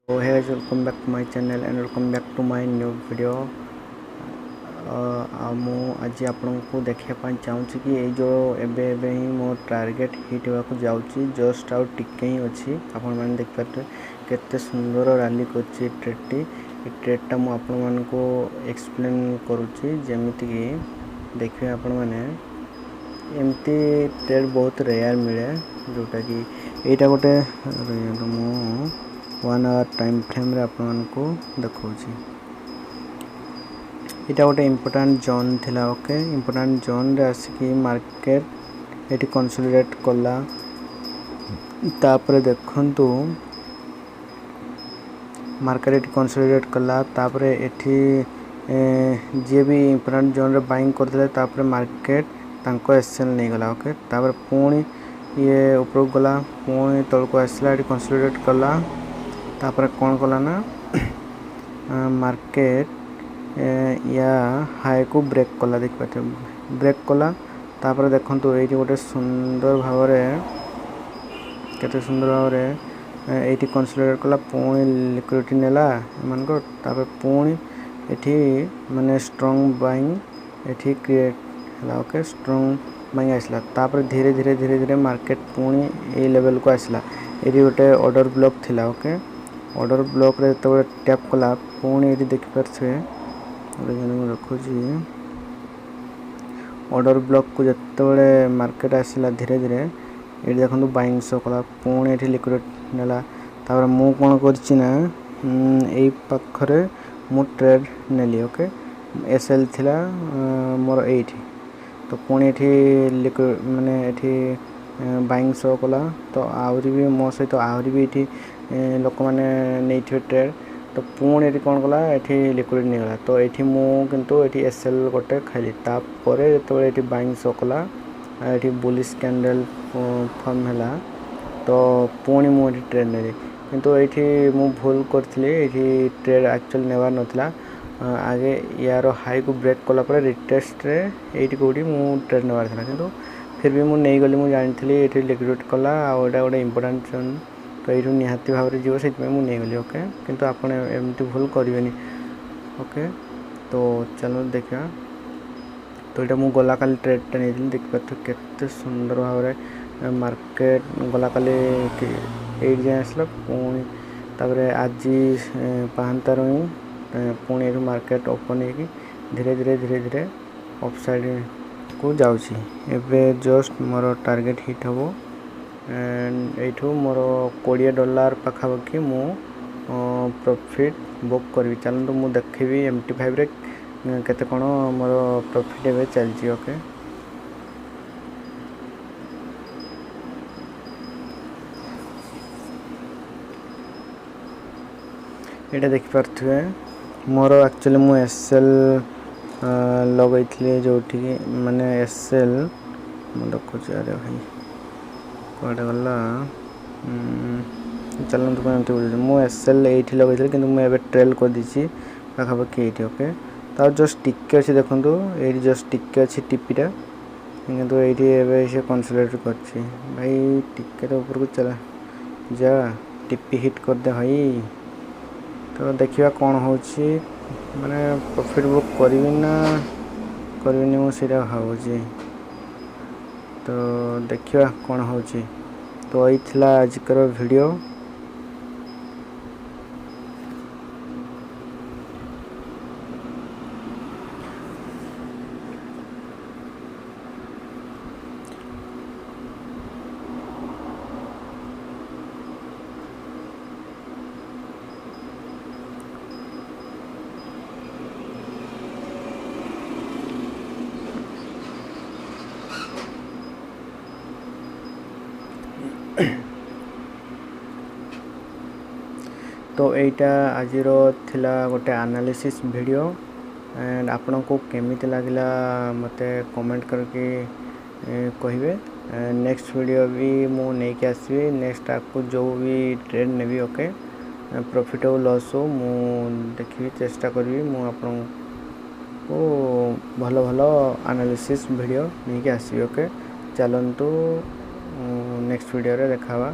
So hey guys, welcome back to my channel and welcome back to my new video. ମୁଁ ଆଜି ଆପଣଙ୍କୁ ଦେଖିବା ପାଇଁ ଚାହୁଁଛି କି ଏଇ ଯେଉଁ ଏବେ ହିଁ ମୋ ଟାର୍ଗେଟ୍ ହିଟ୍ ହେବାକୁ ଯାଉଛି, ଜଷ୍ଟ ଆଉ ଟିକେ ହିଁ ଅଛି। ଆପଣମାନେ ଦେଖିପାରିବେ କେତେ ସୁନ୍ଦର ରାଲି କରୁଛି ଟ୍ରେଡ଼୍ଟି। ଏ ଟ୍ରେଡ଼୍ଟା ମୁଁ ଆପଣମାନଙ୍କୁ ଏକ୍ସପ୍ଲେନ୍ କରୁଛି, ଯେମିତିକି ଦେଖିବେ ଆପଣମାନେ ଏମିତି ଟ୍ରେଡ଼୍ ବହୁତ ରେୟାର ମିଳେ, ଯେଉଁଟାକି ଏଇଟା ଗୋଟେ ମୁଁ 1 hour टाइम फ्रेम रे आपको देखौछि। इटा गोटे इम्पोर्टेंट जोन थिला। ओके, इम्पोर्टेंट जोन रे आसिकी मार्केट एटी कंसोलिडेट कला। तापरे देखंतु मार्केट एटी कंसोलिडेट कला, तापरे एठी जे भी इम्पोर्टेंट जोन रे बाइंग करथिले, तापरे मार्केट तांको एसएल नहीं गला। ओके, तापरे पुणी ये ऊपर गला, पुणी तळको आसला, एटी कंसोलिडेट कला। तापर कौन कला ना मार्केट या हाई को ब्रेक कला। देख पाते ब्रेक कला। तापर देखंतु ये गोटे सुंदर भाव केते सुंदर भाव एटी कंसोलिडेट कला, पुणी लिक्विडिटी नेला मानको। तापर पुणी एठी माने स्ट्रांग बाइंग एठी क्रिएट हला। ओके, स्ट्रांग बाइंग आसला। तापर धीरे धीरे धीरे धीरे मार्केट पुणी ए लेवल को आसला। एटी गोटे ऑर्डर ब्लॉक थिला। ओके, ऑर्डर ब्लॉक रे तो टैप कला, पुणी ये देखि परछे रखुँ ऑर्डर ब्लॉक को जिते मार्केट आसला धीरे धीरे ये देखो बाइंग शो कला, पुणी ये लिक्विडिटी नेला। तापर मु कौन करना यही पाखरे मु ट्रेड नेली। ओके, एसएल थिला मोर एठी, तो पुणी ये लिक्विड माने ये बाइंग शो कला। तो आहरी भी मो सहित आहरी भी ये लोक मैंने नहीं ट्रेड, तो पुणी ये कौन कला ये लिक्विड नहीं गला। तो ये मुझे ये एसएल गोटे खाइली। तापर जो ये बाइंग शो कला, ये बुलिश कैंडल फॉर्म है, तो पुणी मुझे ट्रेड नेली। किंतु ये मु भूल करी, ये ट्रेड एक्चुअली नेबार नाला। आगे यार हाई को ब्रेक कला पर रिटेस्ट रे ये कौटी मु ट्रेड नेबार था, किंतु फिर भी मुझे नहीं गली। मुझे जानी ये लिक्विड कला आटा गोटे इम्पोर्टेंट जोन, तो ये निहाती भाव में जीव से नहीं गली। ओके, किंतु आप एमती भूल करें। ओके, तो चलो देखा। तो ये मुझे गला काली ट्रेडटा नहीं देख पाते केते सुंदर भाव में मार्केट गला काली एट जाए आसला। पुणी तापर आज पाहांतार ही पुणी मार्केट ओपन हो धीरे धीरे धीरे धीरे अपसाइड को जाऊँगी। एवं जस्ट मोर टार्गेट हिट हम एंड यू मोर $20 पाखापाखि मु प्रॉफिट बुक करी। चलते मुझे देखी MT5 रे केते कौन मोर प्रॉफिट एवं चलती। ओके, ये देखिपे मोर एक्चुअली मु एसएल लगई जो माने एसएल देखुच। अरे भाई कड़े गला, चलते मुझे मुझे एसएल ये लगे कि मुझे ट्रेल कर दीची पाखापाखि ये। ओके, तो जस्ट टिके अच्छे देखो, ये जस्ट टिके अच्छी टीपीटा, कितु ये कंसोलिडेट कर भाई। टिके तो ऊपर को चला जा, टीपी हिट कर दे भाई। तो देखिए कौन हो माने प्रॉफिट बुक करी ना करनी मुझे भावुँ। तो देखिए कौन हो। तो यही थी आजिकर वीडियो। तो यहीटा आज थिला गोटे एनालिसिस वीडियो एंड आपण को केमिति लागला मते कमेंट करके कहिबे। नेक्स्ट वीडियो भी मु नहीं के आसबी। नेक्स्ट आपको जो भी ट्रेड नेबी, ओके, प्रॉफिट हो लॉस हो मु देखी चेष्टा करी मु आपण को भलो भलो एनालिसिस वीडियो नहीं के आसबी। ओके, चलंतु नेक्स्ट वीडियो रे देखावा।